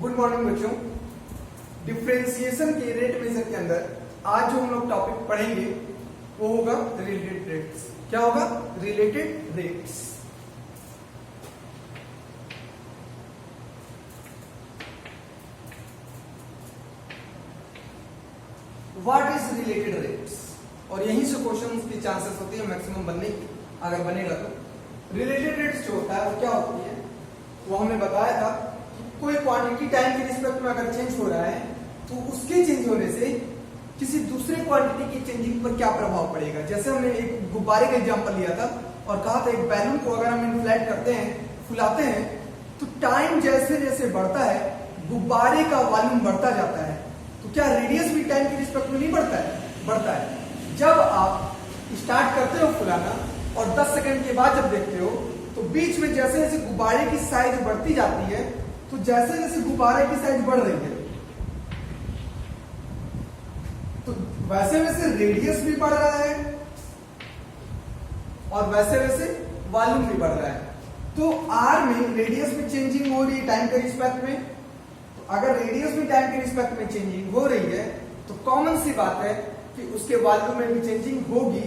Good morning बच्चों। Differentiation के rate major के अंदर आज जो हम लोग टॉपिक पढ़ेंगे वो होगा रिलेटेड रेट्स। क्या होगा? Related rates. What is related rates? और यहीं से क्वेश्चन की चांसेस होती है मैक्सिमम बनने की, अगर बनेगा तो। रिलेटेड रेट्स जो होता है वो क्या होती है, वो हमने बताया था कि कोई क्वांटिटी टाइम के रिस्पेक्ट में अगर चेंज हो रहा है तो उसके चेंज होने से किसी दूसरे क्वांटिटी की चेंजिंग पर क्या प्रभाव पड़ेगा। जैसे हमने एक गुब्बारे का एग्जांपल लिया था और कहा था एक बैलून को अगर हम इन्फ्लेट करते हैं, फुलाते हैं, तो टाइम जैसे जैसे बढ़ता है गुब्बारे का वॉल्यूम बढ़ता जाता है। तो क्या रेडियस भी टाइम के रिस्पेक्ट में नहीं बढ़ता है? बढ़ता है। जब आप स्टार्ट करते हो फुलाना और 10 सेकंड के बाद जब देखते हो तो बीच में जैसे जैसे गुब्बारे की साइज बढ़ती जाती है, तो जैसे जैसे गुब्बारे की साइज बढ़ रही है तो वैसे वैसे रेडियस भी बढ़ रहा है और वैसे वैसे वॉल्यूम भी बढ़ रहा है। तो आर में रेडियस में चेंजिंग हो रही है टाइम के रिस्पेक्ट में। तो अगर रेडियस में टाइम के रिस्पेक्ट में चेंजिंग हो रही है तो कॉमन सी बात है कि उसके वॉल्यूम में भी चेंजिंग होगी।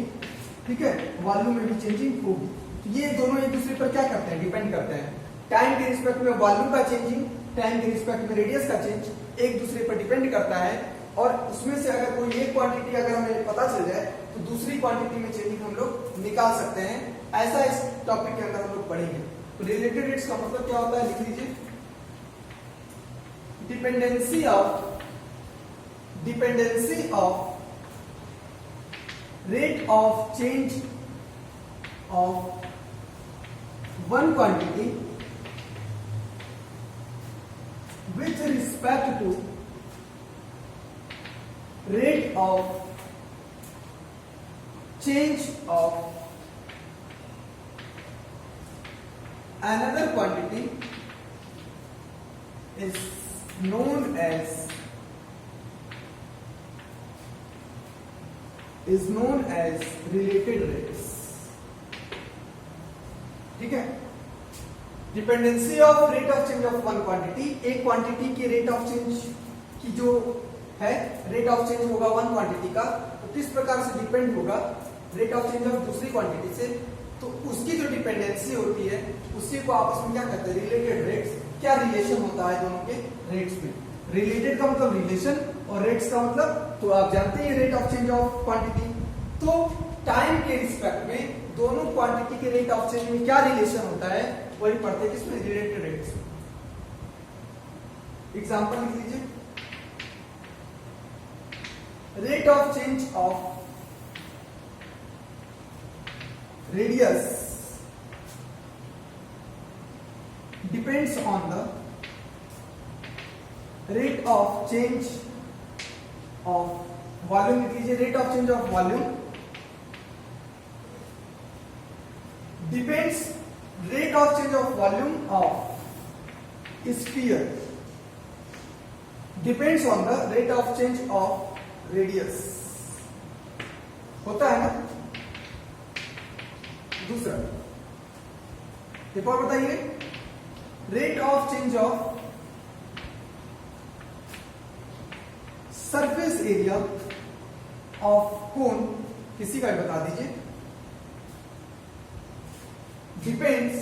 ठीक है, वॉल्यूम में भी चेंजिंग होगी। तो ये दोनों एक दूसरे पर क्या करते हैं? डिपेंड करते हैं। टाइम के रिस्पेक्ट में वॉल्यूम का चेंजिंग, टाइम के रिस्पेक्ट में रेडियस का चेंज एक दूसरे पर डिपेंड करता है। और उसमें से अगर कोई एक क्वांटिटी अगर हमें पता चल जाए तो दूसरी क्वांटिटी में चेंजिंग हम लोग निकाल सकते हैं। ऐसा इस टॉपिक के अंदर हम लोग पढ़ेंगे। तो रिलेटेड रेट्स का मतलब क्या होता है, लिख लीजिए। Dependency of rate of change of one quantity with respect to rate of change of another quantity is known as related rates। ठीक है, dependency of rate of change of one quantity, एक क्वांटिटी की rate of change की जो है rate of change होगा one quantity का, तो किस प्रकार से डिपेंड होगा रेट ऑफ चेंज ऑफ दूसरी क्वांटिटी से। तो उसकी जो डिपेंडेंसी होती है उसी को आपस में क्या कहते हैं? Related rates. क्या रिलेशन होता है दोनों के रेट्स में? रिलेटेड का मतलब रिलेशन और रेट्स का मतलब तो आप जानते हैं rate of change of quantity. तो टाइम के रिस्पेक्ट में दोनों क्वांटिटी के रेट ऑफ चेंज में क्या रिलेशन होता है वही पढ़ते हैं किसमें? Related rates. एग्जांपल लिख लीजिए। Rate of change of radius depends on the rate of change of volume. लिख लीजिए। Rate of change of volume depends rate of change of volume of sphere depends on the rate of change of radius. होता है ना? दूसरा एक और बताइए। Rate of change of surface area of cone, किसी का भी बता दीजिए, depends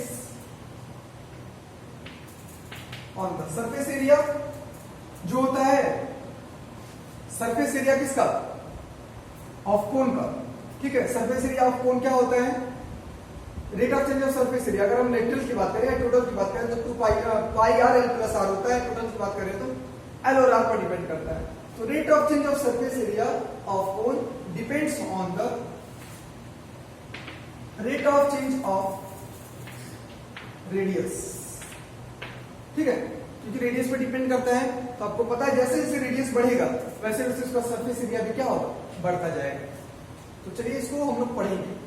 on the surface area. जो होता है सरफेस एरिया किसका? ऑफ कोन का। ठीक है, सरफेस एरिया ऑफ कोन क्या होता है? Rate of change of surface area. अगर हम लेटरल की बात करें या टोटल की बात करें तो 2 पाई आर एल प्लस आर होता है। टोटल की बात करें तो एल और आर पर डिपेंड करता है। तो rate of change of surface area of cone depends on the rate of change of radius. ठीक है, क्योंकि रेडियस पे डिपेंड करता है। तो आपको पता है जैसे जैसे रेडियस बढ़ेगा वैसे वैसे उसका सरफेस एरिया भी क्या होगा? बढ़ता जाएगा। तो चलिए इसको हम लोग पढ़ेंगे।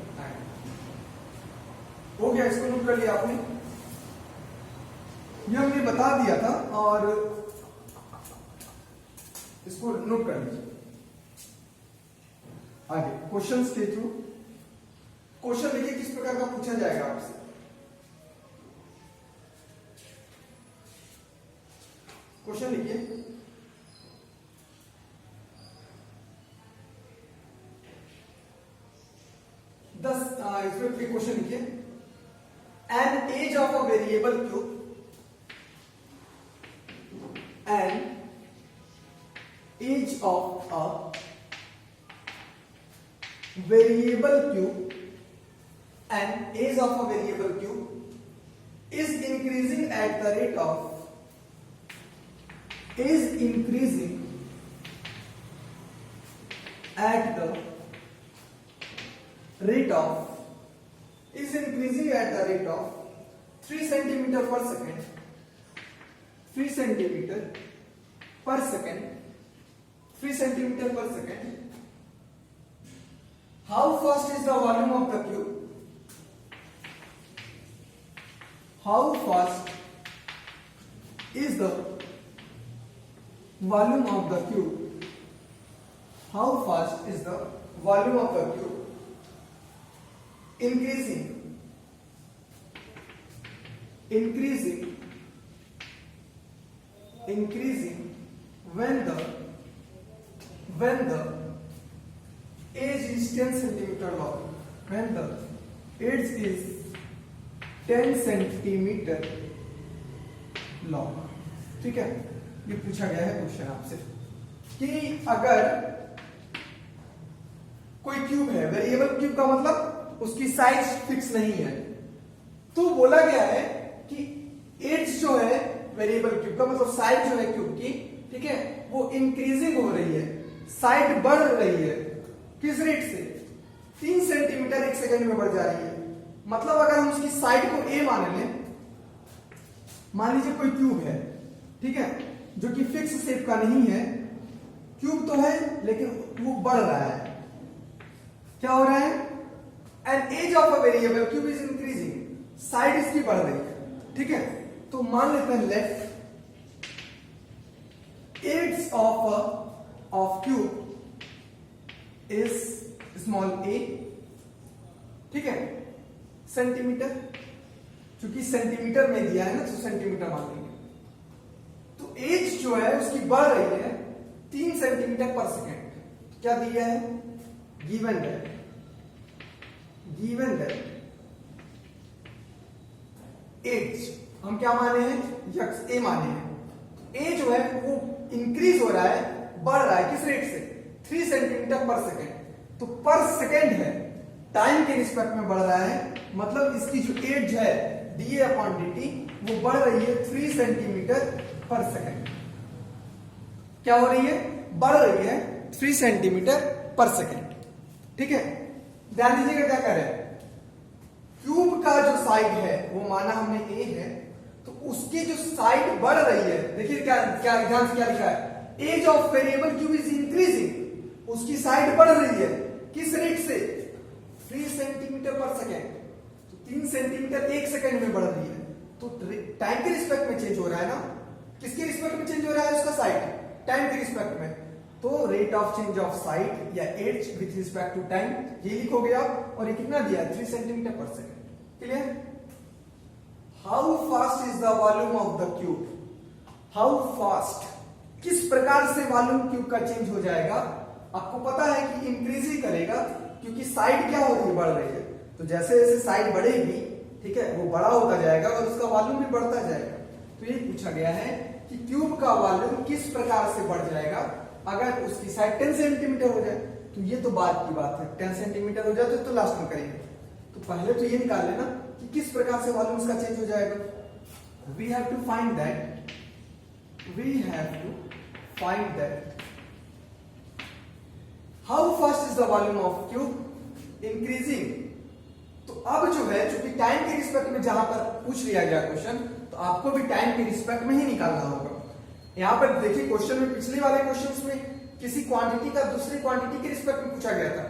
हो गया, इसको नोट कर लिया आपने। ये हमने बता दिया था और इसको नोट कर लीजिए। आगे क्वेश्चंस के थ्रू क्वेश्चन देखिए किस प्रकार का पूछा जाएगा आपसे। क्वेश्चन लिखिए, इसमें क्वेश्चन लिखिए, an edge of a variable cube, an edge of a variable cube, an edge of a variable cube is increasing at the rate of is increasing at the rate of 3 centimeter per second, 3 centimeter per second, 3 centimeter per second. How fast is the volume of the cube? How fast is the volume of the cube? How fast is the volume of the cube? Increasing when the edge is 10 centimeter long. When the edge is 10 centimeter long. ठीक है, ये पूछा गया है question आपसे कि अगर कोई क्यूब है, वेरिएबल क्यूब का मतलब उसकी साइज फिक्स नहीं है, तो बोला गया है कि एज जो है वेरिएबल क्यूब का मतलब साइज जो है क्यूब की, ठीक है, वो इंक्रीजिंग हो रही है, साइड बढ़ रही है। किस रेट से? 3 सेंटीमीटर एक सेकंड में बढ़ जा रही है। मतलब अगर हम उसकी साइड को ए मान लें, मान लीजिए कोई क्यूब है, ठीक है, जो कि फिक्स शेप का नहीं है, क्यूब तो है लेकिन वो बढ़ रहा है। क्या हो रहा है? An edge of a variable cube is increasing, side इसकी बढ़ रही है, ठीक है। तो मान लेते हैं let edge of cube is small a, ठीक है, सेंटीमीटर, क्योंकि सेंटीमीटर में दिया है ना तो सेंटीमीटर मान लेंगे। तो एज जो है उसकी बढ़ रही है 3 सेंटीमीटर पर सेकेंड। क्या दिया है? गिवन है एज हम क्या माने हैं? यक्स ए माने हैं। ए जो है वो इंक्रीज हो रहा है, बढ़ रहा है, किस रेट से? 3 सेंटीमीटर पर सेकेंड। तो पर सेकेंड है, टाइम के रिस्पेक्ट में बढ़ रहा है, मतलब इसकी जो एज है डी अपॉन डी टी वो बढ़ रही है 3 सेंटीमीटर पर सेकेंड। क्या हो रही है? बढ़ रही है 3 सेंटीमीटर पर सेकेंड, ठीक है। ध्यान दीजिएगा क्या कर रहे हैं, क्यूब का जो साइड है वो माना हमने ए है, तो उसकी जो साइड बढ़ रही है, देखिए क्या क्या ध्यान से क्या लिखा है, edge of variable cube is increasing, उसकी साइड बढ़ रही है, किस रेट से? 3 सेंटीमीटर पर सेकेंड। तो 3 सेंटीमीटर एक सेकेंड में बढ़ रही है, तो टाइम के रिस्पेक्ट में चेंज हो रहा है ना। किसके रिस्पेक्ट में चेंज हो रहा है? उसका साइड, टाइम के रिस्पेक्ट में। तो rate of change of side या edge with respect to time, ये लिखोगे आप, और ये कितना दिया है? 3 सेंटीमीटर पर second. Clear? How fast is the volume of the cube? How fast, किस प्रकार से वॉल्यूम क्यूब का चेंज हो जाएगा? आपको पता है कि इंक्रीज ही करेगा, क्योंकि साइड क्या हो रही है? बढ़ रही है। तो जैसे जैसे साइड बढ़ेगी, ठीक है, वो बड़ा होता जाएगा और उसका वॉल्यूम भी बढ़ता जाएगा। तो ये पूछा गया है कि क्यूब का वॉल्यूम किस प्रकार से बढ़ जाएगा अगर उसकी साइड 10 सेंटीमीटर हो जाए। तो ये तो बाद की बात है, 10 सेंटीमीटर हो जाए तो लास्ट में करेंगे। तो पहले तो ये निकाल लेना कि किस प्रकार से वॉल्यूम उसका चेंज हो जाएगा। We have to find that how fast is the volume of cube increasing. तो अब जो है, चूंकि टाइम के रिस्पेक्ट में जहां पर पूछ लिया गया क्वेश्चन, तो आपको भी टाइम के रिस्पेक्ट में ही निकालना होगा। यहां पर देखिए क्वेश्चन में, पिछले वाले क्वेश्चंस में किसी क्वांटिटी का दूसरी क्वांटिटी के रिस्पेक्ट में पूछा गया था,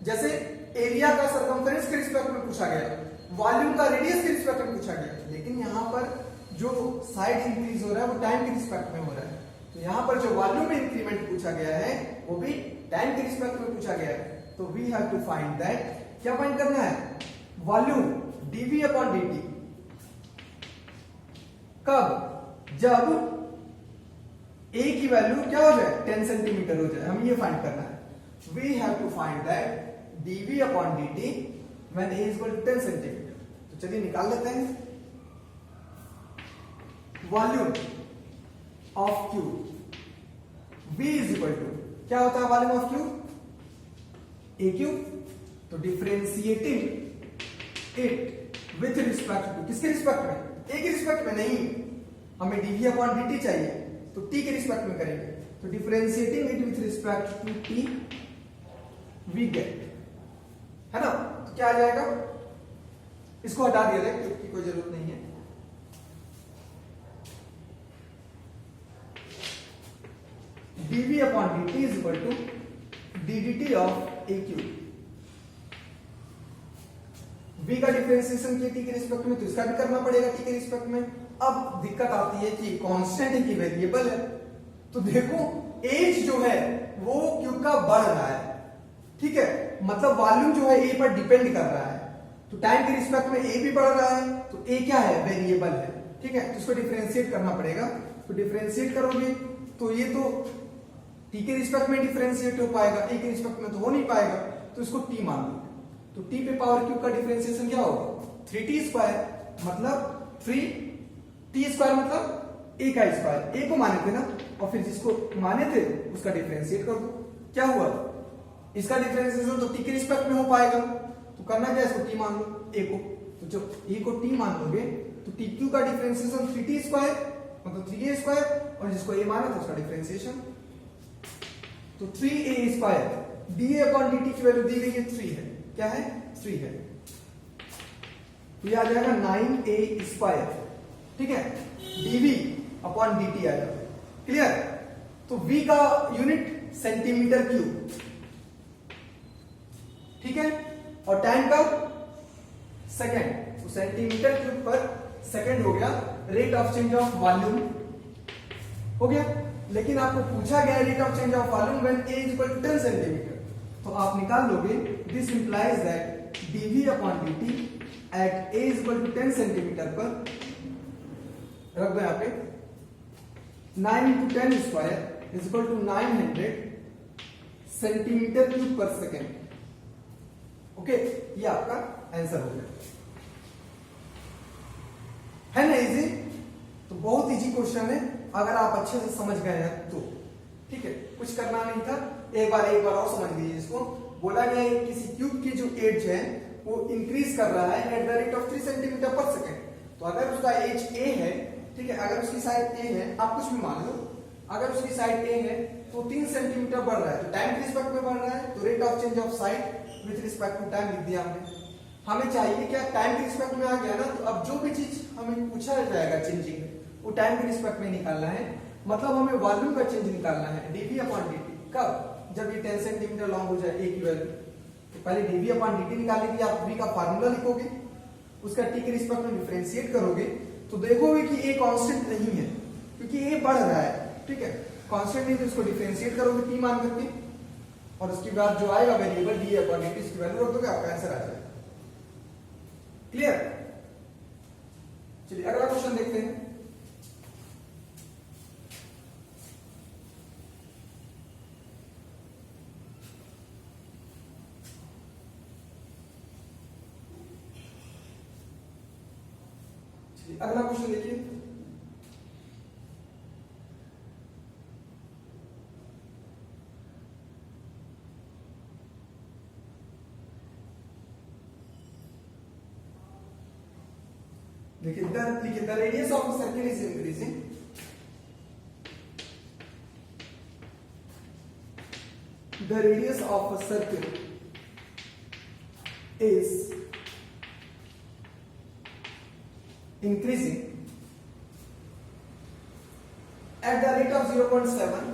जैसे एरिया का सरकमफ्रेंस के रिस्पेक्ट में पूछा गया, वॉल्यूम का रेडियस के रिस्पेक्ट में पूछा गया। लेकिन यहाँ पर जो साइड इंक्रीज हो रहा है वो टाइम के रिस्पेक्ट में हो रहा है। तो यहाँ पर जो वॉल्यूम में इंक्रीमेंट पूछा गया है वो भी टाइम के रिस्पेक्ट में पूछा गया है। तो we have to find that, क्या फाइंड करना है? Volume DV upon D T. कब? जब ए की वैल्यू क्या हो जाए 10 सेंटीमीटर हो जाए, हम ये फाइंड करना है। We have to find that dv upon dt when a is 10 centimetre. तो चलिए निकाल लेते हैं। Volume of cube v is equal to क्या होता है volume of cube a cube. तो differentiating it with respect to, किसके रिस्पेक्ट में, ए के रिस्पेक्ट में नहीं, हमें dv अपॉन dt चाहिए तो t के रिस्पेक्ट में करेंगे। तो differentiating it with respect to t we get, है ना। तो क्या आ जाएगा, इसको हटा दिया जाए क्योंकि कोई जरूरत नहीं है। dv upon dt is equal to ddt of a cube. v का डिफरेंशिएशन किया t के रिस्पेक्ट में, तो इसका भी करना पड़ेगा t के रिस्पेक्ट में। अब दिक्कत आती है कि कांस्टेंट है कि वेरिएबल है। तो देखो एज जो है वो क्यूब का बढ़ रहा है, ठीक है, मतलब वॉल्यूम जो है ए पर डिपेंड कर रहा है। तो टाइम के रिस्पेक्ट में ए भी बढ़ रहा है, तो ए क्या है, वेरिएबल है, ठीक है। तो इसको डिफरेंशिएट करना पड़ेगा। तो डिफरेंशिएट करोगे तो ये तो टी के रिस्पेक्ट में डिफरेंशिएट हो पाएगा, ए के रिस्पेक्ट में तो हो नहीं पाएगा। तो इसको टी मान लो। तो टी पे पावर क्यूब का डिफरेंशिएशन क्या होगा 3t स्क्वायर, मतलब 3t स्क्वायर मतलब ए का स्क्वायर, ए को माने थे ना, और फिर जिसको माने थे उसका डिफरेंशिएट कर दो। क्या हुआ, इसका डिफरेंशिएशन तो टी के रिस्पेक्ट में हो पाएगा। तो करना क्या, इसको टी मान लो ए को। तो जब ए को टी मान लोगे तो टी क्यू का डिफरेंशिएशन 3t स्क्वायर मतलब 3a स्क्वायर, और जिसको ए माना था उसका डिफरेंशिएशन तो 3a square. dA upon dt की वैल्यू दी गई है 3 है, क्या है 3 है। तो ये आ जाएगा 9a स्क्वायर, ठीक है। dv अपॉन dt आएगा, क्लियर। तो v का यूनिट सेंटीमीटर क्यूब, ठीक है, और टाइम का सेकेंड। तो सेंटीमीटर क्यूब पर सेकेंड हो गया। Rate of change of volume हो गया। लेकिन आपको पूछा गया rate of change of volume when a is equal to 10 centimetre. तो आप निकाल लोगे this implies that dv upon dt at a is equal to 10 centimetre पर रख दो यहाँ पे 9 into 10 square is equal to 900 centimetre cube पर सेकेंड। ओके, ये आपका आंसर हो गया, है ना इजी। तो बहुत इजी क्वेश्चन है अगर आप अच्छे से समझ गए हैं तो, ठीक है, कुछ करना नहीं था। एक बार और समझ लीजिए इसको। बोला गया है किसी क्यूब की जो एज है वो इंक्रीज कर रहा है at the rate of 3 centimetre पर सेकेंड। तो अगर उसका एज ए है, ठीक है, अगर उसकी साइड ए है, आप कुछ भी मान लो, अगर उसकी साइड ए है तो 3 सेंटीमीटर बढ़ रहा है, तो टाइम के रिस्पेक्ट में बढ़ रहा है, तो rate of change of side with respect to time लिख दिया हमने। हमें चाहिए क्या, टाइम के रिस्पेक्ट में आ गया ना, तो अब जो भी चीज हमें पूछा जाएगा चेंजिंग वो टाइम के रिस्पेक्ट में निकालना है। मतलब हमें वॉल्यूम का चेंज निकालना है dv अपॉन dt। कब, जब ये 10 सेंटीमीटर लॉन्ग हो जाए a की वैल्यू। तो पहले dv अपॉन dt निकालने के लिए आप v का फार्मूला लिखोगे, उसका t के रिस्पेक्ट में डिफरेंशिएट करोगे, तो देखोगे कि a कांस्टेंट नहीं है क्योंकि a बढ़ रहा है, ठीक है। कांस्टेंट नहीं तो इसको डिफरेंशिएट करोगे t मान करके, और उसके बाद जो आएगा वेरिएबल d अपॉन dt इसकी वैल्यू रख दोगे, आपका आंसर आ जाएगा। क्लियर। चलिए अगला क्वेश्चन देखते हैं। अगला क्वेश्चन देखिए। देखिए the radius of circle is increasing, the radius of a circle is increasing at the rate of 0.7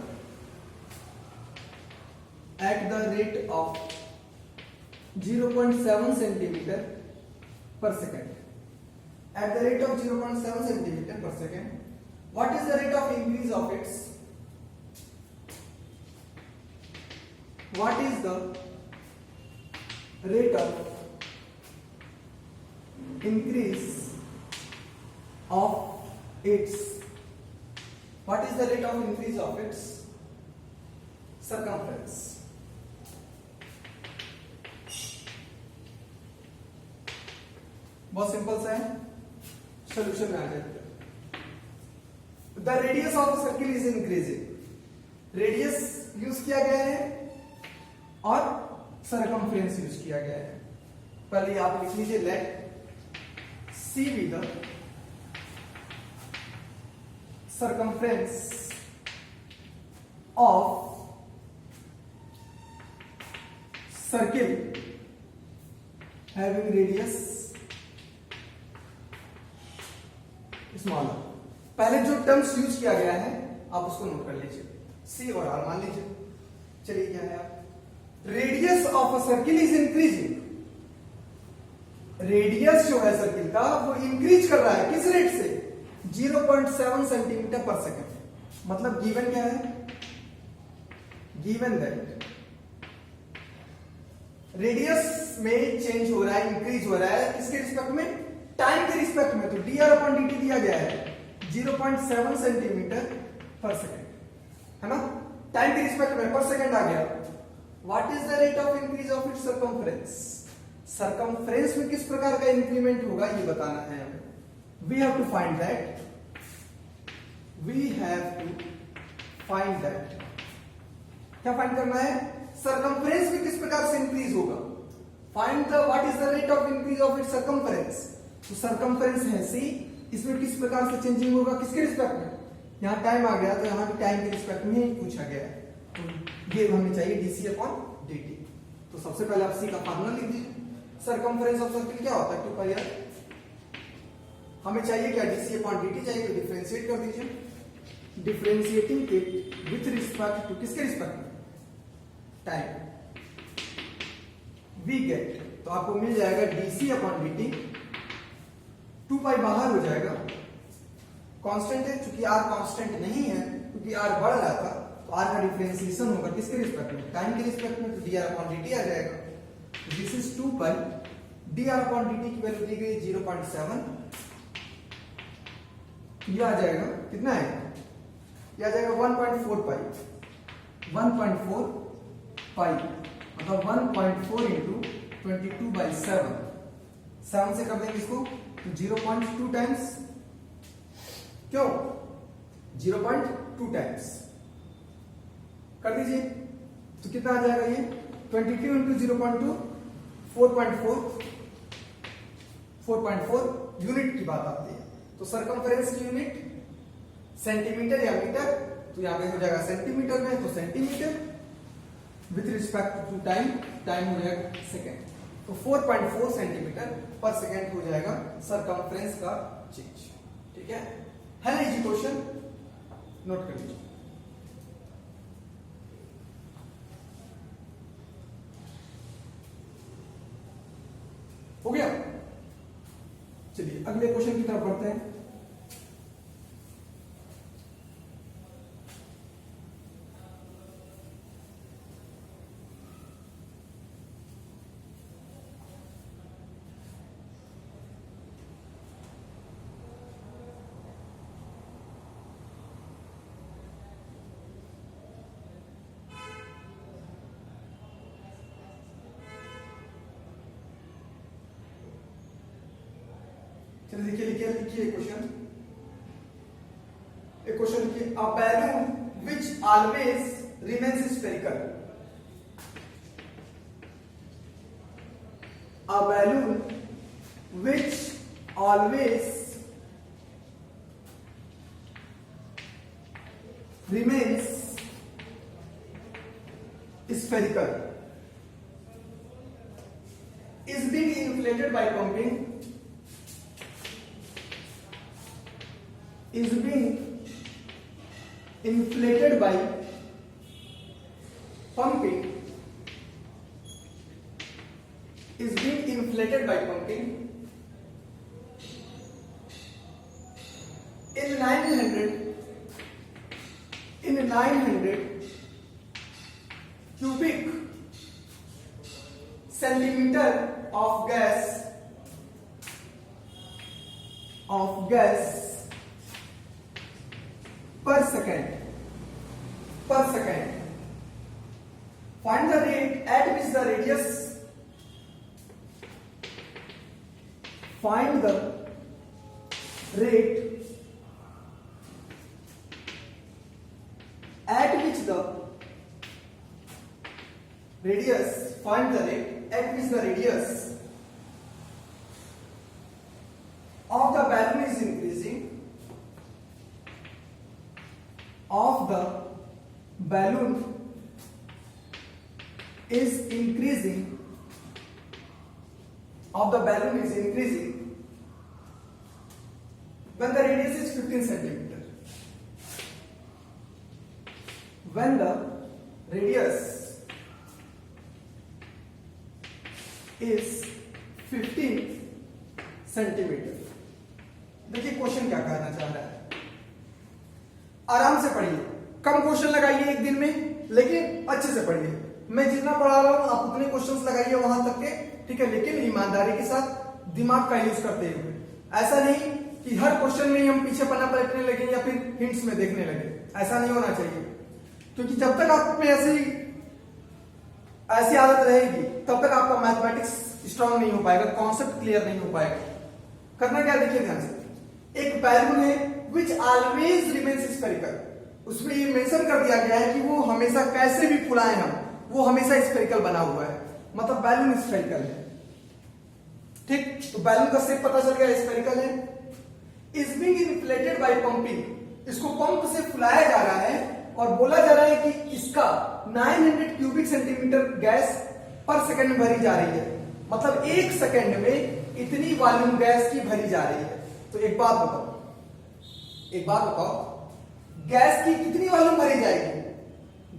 at the rate of 0.7 centimeter per second, at the rate of 0.7 centimeter per second. What is the rate of increase of its, what is the rate of increase of its What is the rate of increase of its circumference? बहुत simple सा है, solution में आ जाएगा। The radius of circle is increasing. Radius use किया गया है और circumference use किया गया है। पहले आप लिख लीजिए let C be the circumference of circle having radius smaller। पहले जो टर्म्स यूज किया गया है आप उसको नोट कर लीजिए, सी और आर मान लीजिए। चलिए क्या है, आप radius of a circle is increasing. Radius जो है सर्किल का वो इंक्रीज कर रहा है, किस रेट से? 0.7 सेंटीमीटर पर सेकेंड। मतलब गिवन क्या है? गिवन दैट रेडियस में चेंज हो रहा है, इंक्रीज हो रहा है, किसके रिस्पेक्ट में? टाइम के रिस्पेक्ट में। तो D R upon D T दिया गया है 0.7 सेंटीमीटर पर सेकेंड, है ना? टाइम के रिस्पेक्ट में पर सेकेंड आ गया। What is the rate of increase of its circumference? Circumference में किस प्रकार का इंक्रीमेंट होगा ये बताना है हमें। We have to find that. We have to find that. क्या फाइंड करना है? सर्कमफ्रेंस में किस प्रकार से इंक्रीज होगा। Find the what is the rate of increase of its circumference. तो सर्कमफ्रेंस है सी, इसमें किस प्रकार से चेंजिंग होगा, किसके रिस्पेक्ट में? यहाँ टाइम आ गया तो यहाँ भी टाइम के रिस्पेक्ट में ही पूछा गया है, तो ये हमें चाहिए डीसी अपॉन डीटी। तो सबसे पहले आप सी का फार्मूला लिख दीजिए। सर्कमफ्रेंस ऑफ सर्किल क्या होता है? 2 पाई आर। हमें चाहिए क्या? डीसी अपॉन डीटी चाहिए, तो डिफरेंशिएट कर दीजिए। Differentiating it with respect to किसके रिस्पेक्ट में? टाइम। वी गेट, तो आपको मिल जाएगा डीसी अपॉन डीटी। 2 पाई बाहर हो जाएगा, कांस्टेंट है, चूंकि आर कांस्टेंट नहीं है, क्योंकि आर बढ़ रहा था, तो आर का डिफरेंशिएशन होगा किसके रिस्पेक्ट में? टाइम के रिस्पेक्ट में। तो डी आर अपॉन डीटी आ जाएगा। This is 2 pi, D R upon DT की वैल्यू दी गई 0.7। ये आ जाएगा कितना है? ये आ जाएगा 1.4 पाई। 1.4 पाई मतलब 1.4 इंटू 22/7। 7 से कर देंगे इसको तो 0.2 टाइम्स। क्यों? 0.2 टाइम्स कर दीजिए तो कितना आ जाएगा? ये 22 इंटू 0.2 4.4 यूनिट की बात आती है। तो सर्कमफ्रेंस की यूनिट सेंटीमीटर या मीटर, तो यहां पे हो जाएगा सेंटीमीटर में, तो centimetre with respect to time, time हो जाएगा सेकेंड। तो 4.4 सेंटीमीटर पर सेकेंड हो जाएगा सर्कमफ्रेंस का चेंज। ठीक है ना इजी क्वेश्चन? नोट कर लीजिए। हो गया? चलिए अगले क्वेश्चन की तरफ बढ़ते हैं। चलिए लिखिए क्वेश्चन। एक क्वेश्चन की a balloon which always remains spherical. A balloon which always remains spherical is being inflated by pumping, is being inflated by pumping, is being inflated by pumping in 900 cubic centimeter of gas per second. Find the rate at which the radius. Find the rate at which the radius. Find the rate at which the radius of the balloon is increasing. Of the balloon is increasing. Of the balloon is increasing when the radius is 15 centimeter. When the radius is 15 centimetre. देखिए question क्या कहना चाह रहा है. आराम से पढ़िए, कम question लगाइए एक दिन में, लेकिन अच्छे से पढ़िए. मैं जितना पढ़ा रहा हूं आप उतने क्वेश्चंस लगाइए वहां तक के, ठीक है, लेकिन ईमानदारी के साथ दिमाग का यूज करते हुए. ऐसा नहीं कि हर क्वेश्चन में हम पीछे पन्ना पलटने लगे या फिर हिंट्स में देखने लगे. ऐसा नहीं होना चाहिए, क्योंकि जब तक आप में ऐसी आदत रहेगी तब तक आपका मैथमेटिक्स स्ट्रांग नहीं हो पाएगा, कॉन्सेप्ट क्लियर नहीं हो पाएगा. करना क्या, देखिए ध्यान से. एक बैलून है विच ऑलवेज रिमेन्स स्फेरिकल. उसमें ये मेंशन कर दिया गया है कि वो हमेशा कैसे भी फुलाएं हम, वो हमेशा स्फेरिकल बना हुआ है, मतलब बैलून स्फेरिकल है. ठीक, तो बैलून का शेप पता चल गया, स्फेरिकल है. Is being inflated by pumping. इसको पंप से फुलाया जा रहा है और बोला जा रहा है कि इसका 900 क्यूबिक सेंटीमीटर गैस पर सेकंड में भरी जा रही है. मतलब एक सेकंड में इतनी वॉल्यूम गैस की भरी जा रही है. तो एक बात बताओ, गैस की कितनी वॉल्यूम भरी जाएगी?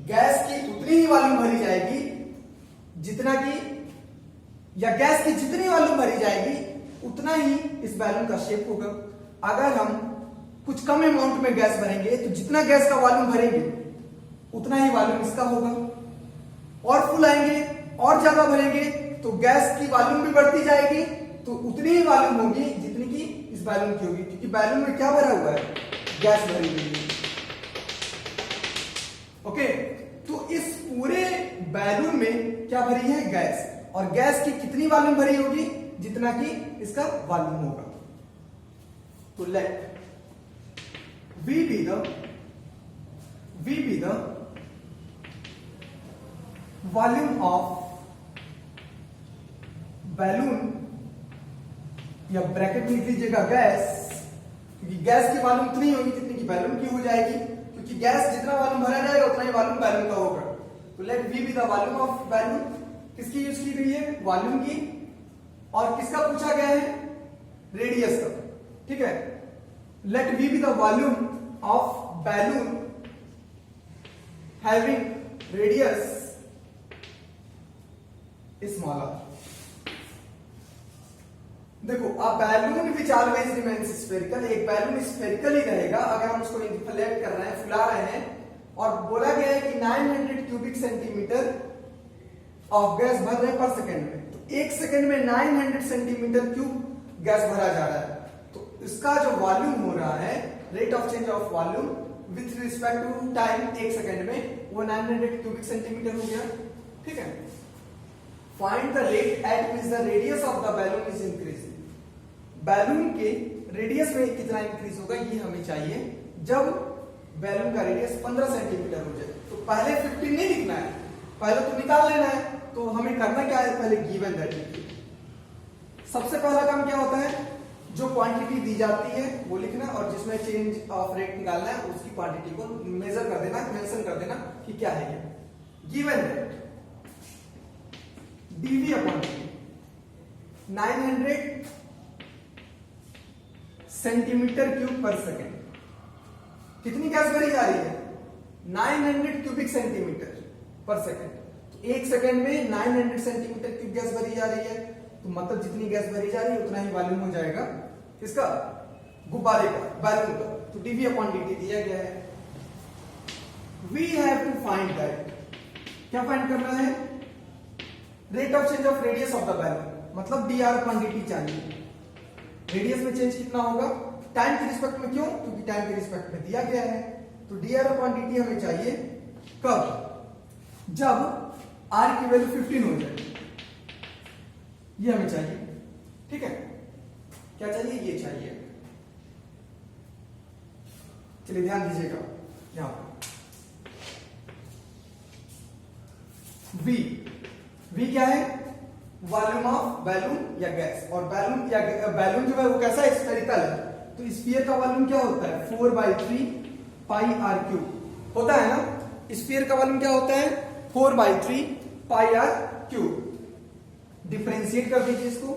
गैस की उतनी ही वॉल्यूम भरी जाएगी जितना कि, या गैस की जितनी वॉल्यूम भरी जाएगी उतना ही इस बैलून का शेप होगा. अगर हम कुछ कम अमाउंट में गैस भरेंगे तो जितना गैस का वॉल्यूम भरेंगे उतना ही वॉल्यूम इसका होगा. और फुलाएंगे और ज्यादा भरेंगे तो गैस की वॉल्यूम भी बढ़ती जाएगी, तो उतनी ही वॉल्यूम होगी जितनी की इस बैलून की होगी, क्योंकि बैलून में क्या भरा हुआ है, गैस भरी हुई है. ओके, तो इस पूरे बैलून में क्या भरी है, गैस. और गैस की कितनी वॉल्यूम भरी होगी, जितना कि इसका वॉल्यूम होगा. तो let V be the volume of balloon, या ब्रैकेट में लिख लीजिएगा गैस, क्योंकि गैस की वॉल्यूम उतनी होगी जितनी की बैलून की हो जाएगी, क्योंकि गैस जितना वॉल्यूम भरा जाएगा उतना ही वॉल्यूम बैलून का होगा. तो let V be the volume of balloon. किसकी यूज की गई है, वॉल्यूम की. और किसका पूछा गया है, रेडियस का. ठीक है, let V be the volume of balloon having radius smaller. देखो, a balloon which always remains spherical. एक बैलून स्फेरिकल ही रहेगा अगर हम उसको इन्फ्लेट कर रहे हैं, फुला रहे हैं. और बोला गया है कि 900 क्यूबिक सेंटीमीटर ऑफ गैस भर रहे हैं पर सेकेंड में. तो एक सेकेंड में 900 सेंटीमीटर क्यूब गैस भरा जा रहा है. तो इसका जो वॉल्यूम हो रहा है, rate of change of volume with respect to time, एक सेकंड में वो 900 क्यूबिक सेंटीमीटर हो गया. ठीक है, find the rate at which the radius of the balloon is increasing. Balloon के रेडियस में कितना इंक्रीज होगा ये हमें चाहिए जब बैलून का रेडियस 15 सेंटीमीटर हो जाए. तो पहले 15 नहीं लिखना है, पहले तो निकाल लेना है. तो हमें करना क्या है, पहले गिवन दैट. सबसे पहला काम क्या होता है, जो क्वांटिटी दी जाती है वो लिखना, और जिसमें चेंज ऑफ रेट निकालना है उसकी क्वांटिटी को मेजर कर देना, मेंशन कर देना कि क्या है ये. Given that dV upon 900 centimetre cube पर सेकेंड. कितनी गैस भरी जा रही है, 900 क्यूबिक सेंटीमीटर पर सेकेंड. तो एक सेकेंड में 900 सेंटीमीटर क्यूब गैस भरी जा रही है. तो मतलब जितनी गैस भरी जा रही है उतना ही वॉल्यूम हो जाएगा किसका, गुब्बारे का, बैलून का. तो dV अपॉन dt दिया गया है. We have to find that. क्या फाइंड करना है, rate of change of radius of the balloon, मतलब dr अपॉन dt चाहिए. रेडियस में चेंज कितना होगा, टाइम के रिस्पेक्ट में. क्यों, क्योंकि टाइम के रिस्पेक्ट में दिया गया है. तो dr/dt हमें चाहिए कब? जब r की वैल्यू 15 हो जाए, ये हमें चाहिए। ठीक है, क्या चाहिए? ये चाहिए। चलिए ध्यान दीजिएगा, यहां पर V क्या है? वॉल्यूम ऑफ बैलून या गैस। और बैलून या बैलून जो है वो कैसा है? स्फेरिकल है। तो स्फीयर का वॉल्यूम क्या होता है? 4/3 पाई आर क्यूब होता है ना। स्फीयर का वॉल्यूम क्या होता है? 4/3 पाई आर क्यूब। डिफरेंशिएट कर दीजिए इसको।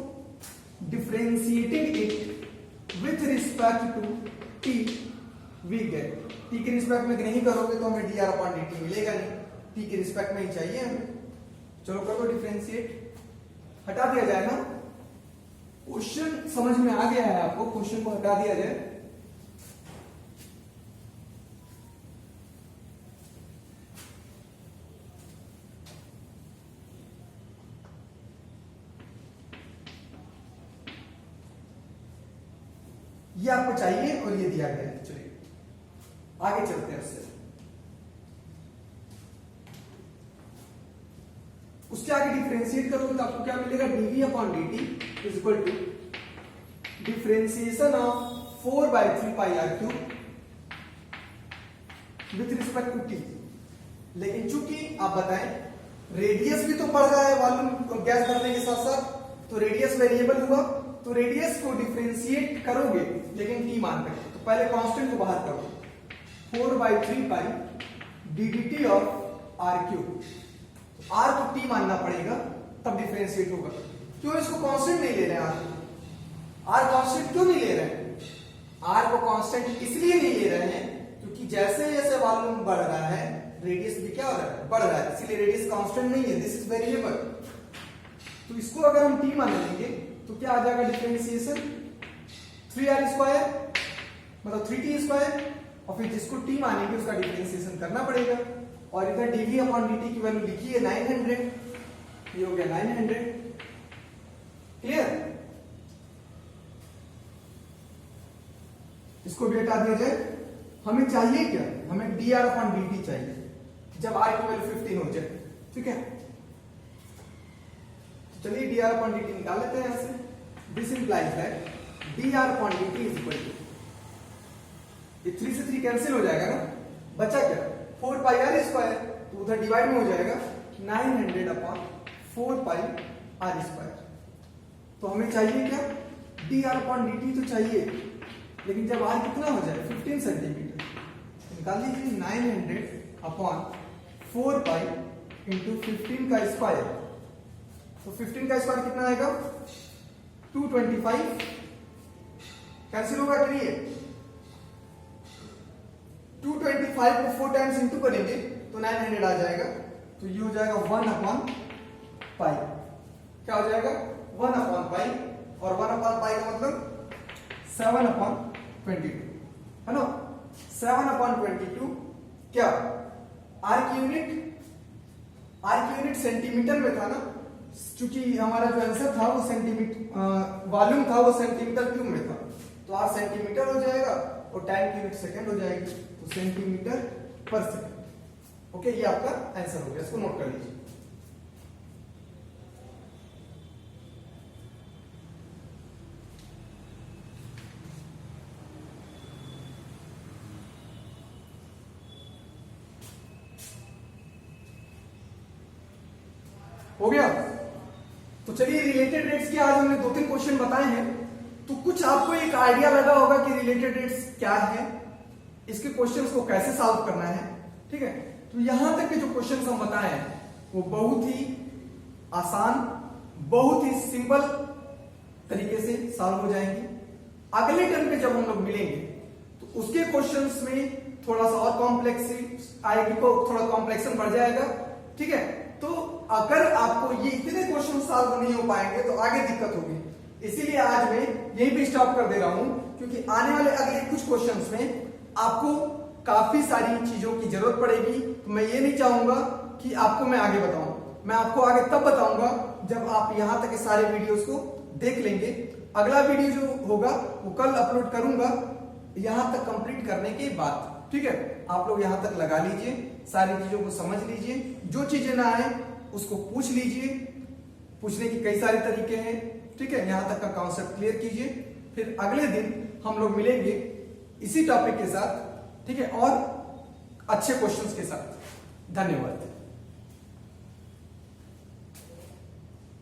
Differentiating it with respect to t we get, t के रिस्पेक्ट में नहीं करोगे तो हमें dr/dt मिलेगा नहीं, टी के रिस्पेक्ट में ही चाहिए हमें। चलो करो डिफरेंशिएट, हटा दिया जाए ना। क्वेश्चन समझ में आ गया है आपको? क्वेश्चन को हटा दिया जाए। ये आपको चाहिए और ये दिया गया है। चलिए आगे चलते हैं उससे। उसके आगे डिफरेंशिएट करोगे तो आपको क्या मिलेगा? dv/dt is equal to differentiation of 4/3 pi r cube with respect to t. लेकिन चूंकि आप बताएं रेडियस भी तो बढ़ रहा है वॉल्यूम गैस बढ़ने के साथ साथ, तो रेडियस वेरिएबल हुआ, तो रेडियस को डिफरेंशिएट करोगे लेकिन टी मान करके। तो पहले कांस्टेंट को बाहर करो, 4/3 pi ddt of r cube. R को टी मानना पड़ेगा तब डिफरेंशिएट होगा। क्यों इसको कांस्टेंट नहीं ले रहे हैं? आर कांस्टेंट क्यों नहीं ले रहे हैं? आर को कांस्टेंट इसलिए नहीं ले रहे हैं क्योंकि जैसे जैसे वॉल्यूम बढ़ रहा है रेडियस भी क्या हो रहा है? बढ़ रहा है, इसीलिए रेडियस कांस्टेंट नहीं है, दिस इज वेरिएबल। तो इसको अगर हम टी मान लेंगे तो क्या आ जाएगा? डिफरेंशिएशन 3r² मतलब 3t², और फिर जिसको टी मानेंगे उसका डिफरेंशिएशन करना पड़ेगा। और इधर dv/dt की वैल्यू लिखी है 900, ये हो गया 900। क्लियर? इसको भी हटा दिया जाए। हमें चाहिए क्या? हमें dr/dt चाहिए जब r की वैल्यू 15 हो जाए। ठीक है, तो चलिए dr/dt निकाल लेते हैं यहां से। This implies that dr/dt is equal to, ये 3 से 3 कैंसिल हो जाएगा ना, बचा क्या? 4 पाई आर स्क्वायर, तो उधर डिवाइड में हो जाएगा 900/4 पाई आर स्क्वायर। तो हमें चाहिए क्या? dr/dt तो चाहिए, लेकिन जब r कितना हो जाए? 15 सेंटीमीटर, निकाल लीजिए 900/4 पाई इंटू 15 का स्क्वायर। तो 15 का स्क्वायर कितना आएगा? 225। कैंसिल होगा कि नहीं? 225 को 4 टाइम्स इंटू करेंगे तो 900 आ जाएगा। तो ये हो जाएगा 1/पाई। क्या हो जाएगा? 1/पाई, और 1/पाई का मतलब 7/22 है ना। 7/22 क्या? आर की यूनिट सेंटीमीटर में था ना, क्योंकि हमारा जो आंसर था वो सेंटीमीटर वॉल्यूम था, वो सेंटीमीटर क्यूब में था। तो आर सेंटीमीटर हो जाएगा और टाइम की यूनिट सेकंड हो जाएगी, तो सेंटीमीटर पर सेकंड। ओके, ये आपका आंसर हो गया, इसको नोट कर लीजिए। हो गया? तो चलिए रिलेटेड रेट्स के आज हमने 2-3 क्वेश्चन बताए हैं, तो कुछ आपको एक आइडिया लगा होगा कि रिलेटेड रेट्स क्या है, इसके क्वेश्चंस को कैसे सॉल्व करना है। ठीक है, तो यहां तक के जो क्वेश्चंस हम बताए हैं वो बहुत ही आसान, बहुत ही सिंपल तरीके से सॉल्व हो जाएंगे। अगले टर्म पे जब हम लोग मिलेंगे तो उसके क्वेश्चंस में थोड़ा सा और कॉम्प्लेक्स आएगी, तो थोड़ा कॉम्प्लेक्सन बढ़ जाएगा। ठीक है, तो अगर आपको ये इतने क्वेश्चन सॉल्व नहीं हो पाएंगे तो आगे दिक्कत होगी। इसीलिए आज मैं यहीं पे स्टॉप कर दे रहा हूं, क्योंकि आने वाले अगले कुछ क्वेश्चंस में आपको काफी सारी चीजों की जरूरत पड़ेगी। तो मैं ये नहीं चाहूंगा कि आपको मैं आगे बताऊं, मैं आपको आगे तब बताऊंगा जब आप यहां तक के सारे वीडियोस को देख लेंगे। अगला वीडियो जो होगा वो कल अपलोड करूंगा, यहां तक कंप्लीट करने के बाद। ठीक है, आप लोग यहां तक लगा लीजिए, सारी चीजों को समझ लीजिए, जो चीजें ना आए उसको पूछ लीजिए, पूछने की कई सारे तरीके हैं, ठीक है, यहां तक का कॉन्सेप्ट क्लियर कीजिए। फिर अगले दिन हम लोग मिलेंगे इसी टॉपिक के साथ, ठीक है, और अच्छे क्वेश्चंस के साथ। धन्यवाद।